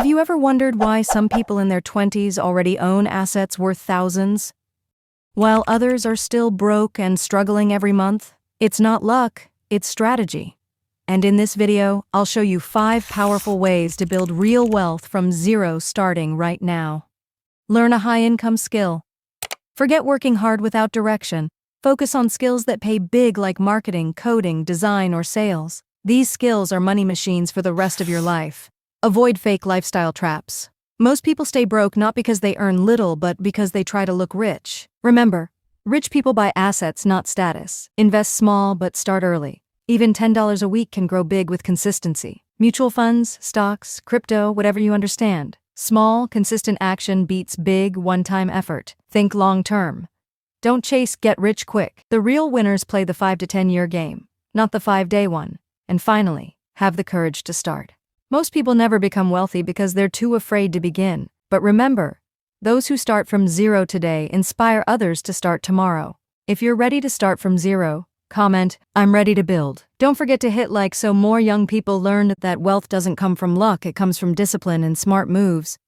Have you ever wondered why some people in their 20s already own assets worth thousands, while others are still broke and struggling every month? It's not luck, it's strategy. And in this video, I'll show you 5 powerful ways to build real wealth from zero starting right now. Learn a high-income skill. Forget working hard without direction. Focus on skills that pay big like marketing, coding, design, or sales. These skills are money machines for the rest of your life. Avoid fake lifestyle traps. Most people stay broke not because they earn little, but because they try to look rich. Remember, rich people buy assets, not status. Invest small, but start early. Even $10 a week can grow big with consistency. Mutual funds, stocks, crypto, whatever you understand. Small, consistent action beats big, one-time effort. Think long-term. Don't chase get rich quick. The real winners play the 5 to 10 year game, not the 5-day one. And finally, have the courage to start. Most people never become wealthy because they're too afraid to begin. But remember, those who start from zero today inspire others to start tomorrow. If you're ready to start from zero, comment, "I'm ready to build." Don't forget to hit like so more young people learn that wealth doesn't come from luck, it comes from discipline and smart moves.